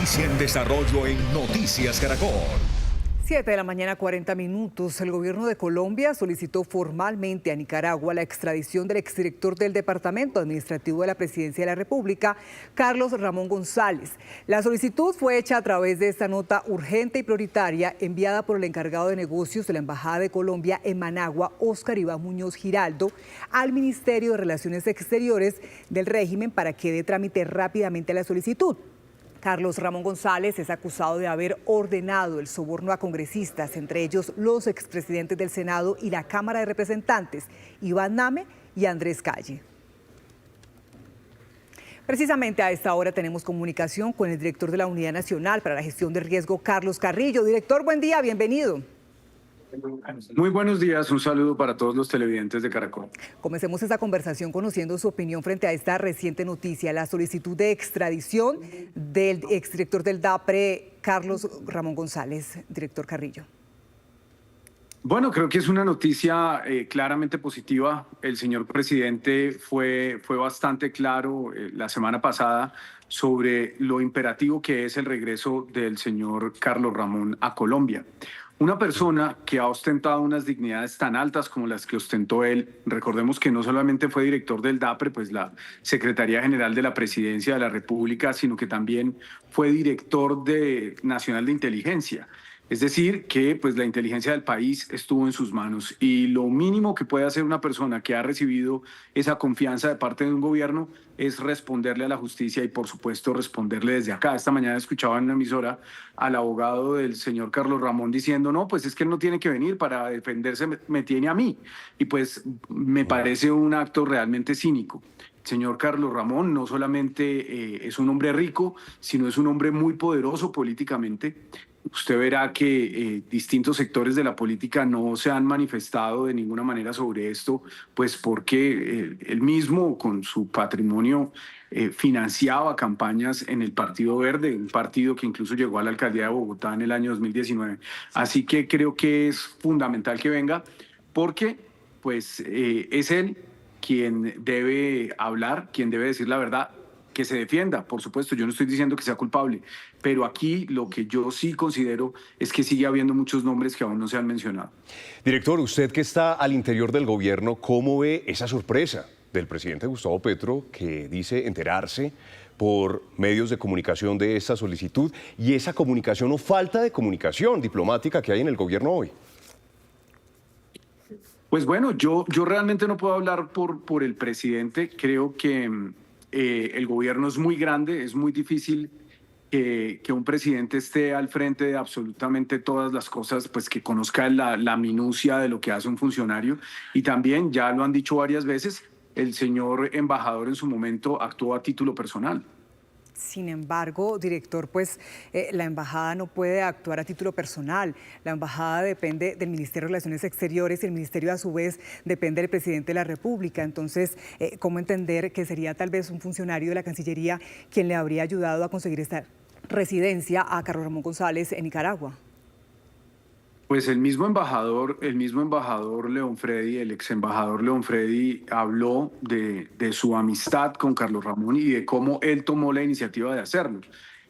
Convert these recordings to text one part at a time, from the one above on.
Noticia en desarrollo en Noticias Caracol. 7 de la mañana, 40 minutos. El gobierno de Colombia solicitó formalmente a Nicaragua la extradición del exdirector del Departamento Administrativo de la Presidencia de la República, Carlos Ramón González. La solicitud fue hecha a través de esta nota urgente y prioritaria enviada por el encargado de negocios de la Embajada de Colombia en Managua, Óscar Iván Muñoz Giraldo, al Ministerio de Relaciones Exteriores del régimen para que dé trámite rápidamente a la solicitud. Carlos Ramón González es acusado de haber ordenado el soborno a congresistas, entre ellos los expresidentes del Senado y la Cámara de Representantes, Iván Name y Andrés Calle. Precisamente a esta hora tenemos comunicación con el director de la Unidad Nacional para la Gestión de Riesgo, Carlos Carrillo. Director, buen día, bienvenido. Muy buenos días, un saludo para todos los televidentes de Caracol. Comencemos esta conversación conociendo su opinión frente a esta reciente noticia, la solicitud de extradición del exdirector del DAPRE, Carlos Ramón González. Director Carrillo. Bueno, creo que es una noticia claramente positiva. El señor presidente fue bastante claro la semana pasada sobre lo imperativo que es el regreso del señor Carlos Ramón a Colombia. Una persona que ha ostentado unas dignidades tan altas como las que ostentó él, recordemos que no solamente fue director del DAPRE, pues la Secretaría General de la Presidencia de la República, sino que también fue director nacional de inteligencia. Es decir, que pues la inteligencia del país estuvo en sus manos y lo mínimo que puede hacer una persona que ha recibido esa confianza de parte de un gobierno es responderle a la justicia y por supuesto responderle desde acá. Esta mañana escuchaba en una emisora al abogado del señor Carlos Ramón diciendo no, pues es que él no tiene que venir para defenderse, me tiene a mí. Y pues me parece un acto realmente cínico. El señor Carlos Ramón no solamente es un hombre rico, sino es un hombre muy poderoso políticamente. Usted verá que distintos sectores de la política no se han manifestado de ninguna manera sobre esto, pues porque él mismo con su patrimonio financiaba campañas en el Partido Verde, un partido que incluso llegó a la alcaldía de Bogotá en el año 2019. Así que creo que es fundamental que venga porque pues, es él quien debe hablar, quien debe decir la verdad, que se defienda, por supuesto, yo no estoy diciendo que sea culpable, pero aquí lo que yo sí considero es que sigue habiendo muchos nombres que aún no se han mencionado. Director, usted que está al interior del gobierno, ¿cómo ve esa sorpresa del presidente Gustavo Petro que dice enterarse por medios de comunicación de esta solicitud y esa comunicación o falta de comunicación diplomática que hay en el gobierno hoy? Pues bueno, yo realmente no puedo hablar por el presidente, creo que el gobierno es muy grande, es muy difícil que un presidente esté al frente de absolutamente todas las cosas, pues que conozca la minucia de lo que hace un funcionario. Y también, ya lo han dicho varias veces, el señor embajador en su momento actuó a título personal. Sin embargo, director, pues la embajada no puede actuar a título personal. La embajada depende del Ministerio de Relaciones Exteriores y el ministerio a su vez depende del presidente de la República. Entonces, ¿cómo entender que sería tal vez un funcionario de la Cancillería quien le habría ayudado a conseguir esta residencia a Carlos Ramón González en Nicaragua? Pues el mismo embajador León Freddy, el ex embajador León Freddy, habló de su amistad con Carlos Ramón y de cómo él tomó la iniciativa de hacerlo.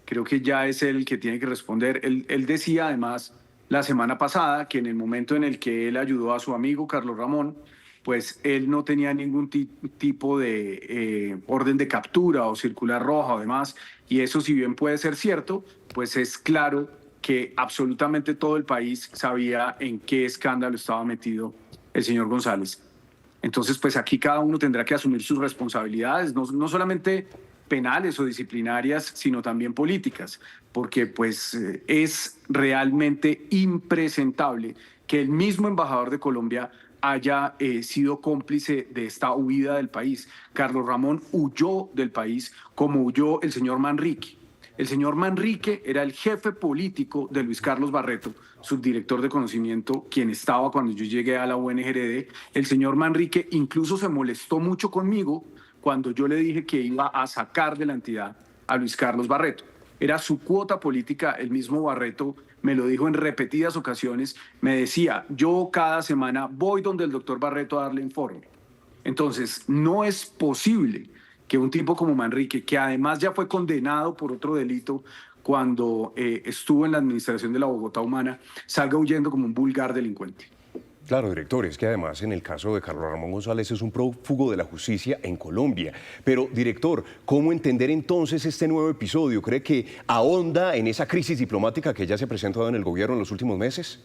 Creo que ya es él el que tiene que responder. Él decía además la semana pasada que en el momento en el que él ayudó a su amigo Carlos Ramón, pues él no tenía ningún tipo de orden de captura o circular roja o demás. Y eso, si bien puede ser cierto, pues es claro que absolutamente todo el país sabía en qué escándalo estaba metido el señor González. Entonces, pues aquí cada uno tendrá que asumir sus responsabilidades, no solamente penales o disciplinarias, sino también políticas, porque pues es realmente impresentable que el mismo embajador de Colombia haya sido cómplice de esta huida del país. Carlos Ramón huyó del país como huyó el señor Manrique. El señor Manrique era el jefe político de Luis Carlos Barreto, subdirector de conocimiento, quien estaba cuando yo llegué a la UNGRD. El señor Manrique incluso se molestó mucho conmigo cuando yo le dije que iba a sacar de la entidad a Luis Carlos Barreto. Era su cuota política, el mismo Barreto me lo dijo en repetidas ocasiones, me decía, yo cada semana voy donde el doctor Barreto a darle informe. Entonces, no es posible que un tipo como Manrique, que además ya fue condenado por otro delito, cuando estuvo en la administración de la Bogotá Humana, salga huyendo como un vulgar delincuente. Claro, director, es que además en el caso de Carlos Ramón González es un prófugo de la justicia en Colombia. Pero, director, ¿cómo entender entonces este nuevo episodio? ¿Cree que ahonda en esa crisis diplomática que ya se ha presentado en el gobierno en los últimos meses?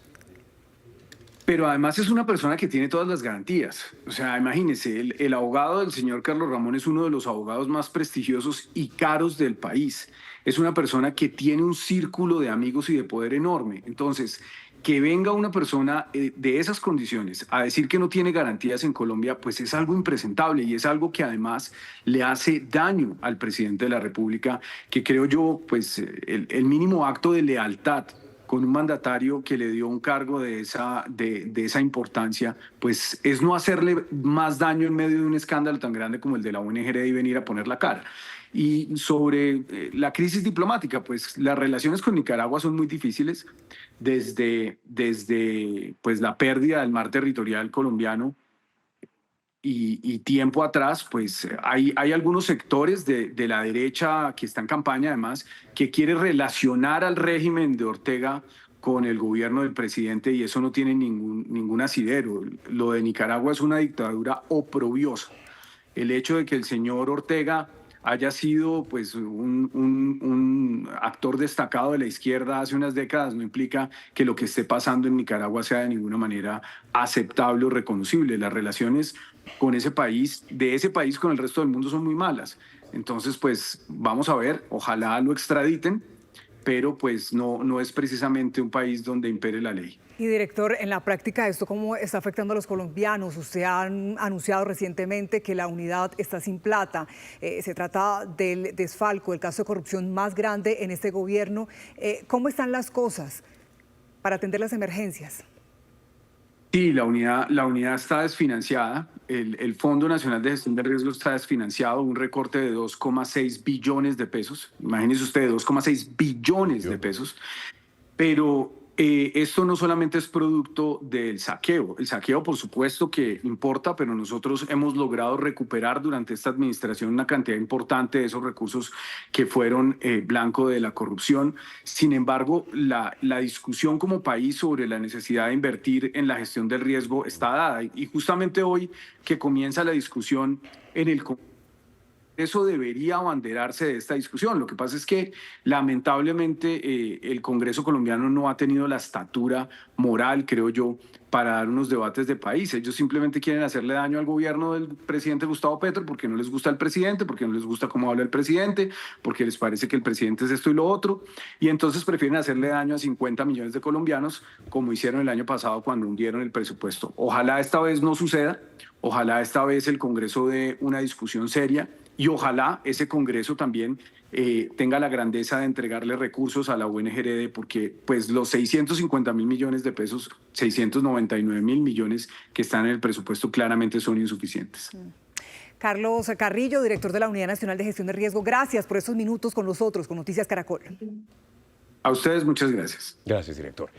Pero además es una persona que tiene todas las garantías. O sea, imagínese, el abogado del señor Carlos Ramón es uno de los abogados más prestigiosos y caros del país. Es una persona que tiene un círculo de amigos y de poder enorme. Entonces, que venga una persona de esas condiciones a decir que no tiene garantías en Colombia, pues es algo impresentable y es algo que además le hace daño al presidente de la República, que creo yo, pues el mínimo acto de lealtad con un mandatario que le dio un cargo de esa importancia, pues es no hacerle más daño en medio de un escándalo tan grande como el de la ONG y venir a poner la cara. Y sobre la crisis diplomática, pues las relaciones con Nicaragua son muy difíciles desde pues, la pérdida del mar territorial colombiano y tiempo atrás, pues hay algunos sectores de la derecha que está en campaña, además, que quiere relacionar al régimen de Ortega con el gobierno del presidente y eso no tiene ningún asidero. Lo de Nicaragua es una dictadura oprobiosa. El hecho de que el señor Ortega haya sido pues, un actor destacado de la izquierda hace unas décadas no implica que lo que esté pasando en Nicaragua sea de ninguna manera aceptable o reconocible. Las relaciones con ese país, de ese país con el resto del mundo son muy malas. Entonces, pues vamos a ver, ojalá lo extraditen, pero pues no es precisamente un país donde impere la ley. Y director, en la práctica, ¿esto cómo está afectando a los colombianos? Usted ha anunciado recientemente que la unidad está sin plata. Se trata del desfalco, el caso de corrupción más grande en este gobierno. ¿Cómo están las cosas para atender las emergencias? Sí, la unidad está desfinanciada. El Fondo Nacional de Gestión de Riesgo está desfinanciado, un recorte de 2,6 billones de pesos. Imagínense ustedes, 2,6 billones de pesos. Pero esto no solamente es producto del saqueo. El saqueo, por supuesto, que importa, pero nosotros hemos logrado recuperar durante esta administración una cantidad importante de esos recursos que fueron blanco de la corrupción. Sin embargo, la discusión como país sobre la necesidad de invertir en la gestión del riesgo está dada. Y justamente hoy que comienza la discusión en el Eso debería abanderarse de esta discusión. Lo que pasa es que lamentablemente el Congreso colombiano no ha tenido la estatura moral, creo yo, para dar unos debates de país. Ellos simplemente quieren hacerle daño al gobierno del presidente Gustavo Petro porque no les gusta el presidente, porque no les gusta cómo habla el presidente, porque les parece que el presidente es esto y lo otro, y entonces prefieren hacerle daño a 50 millones de colombianos, como hicieron el año pasado cuando hundieron el presupuesto. Ojalá esta vez no suceda, ojalá esta vez el Congreso dé una discusión seria y ojalá ese Congreso también tenga la grandeza de entregarle recursos a la UNGRD, porque pues los 650.000 millones de pesos, 699.000 millones que están en el presupuesto claramente son insuficientes. Carlos Carrillo, director de la Unidad Nacional de Gestión de Riesgo, gracias por estos minutos con nosotros, con Noticias Caracol. A ustedes muchas gracias. Gracias, director.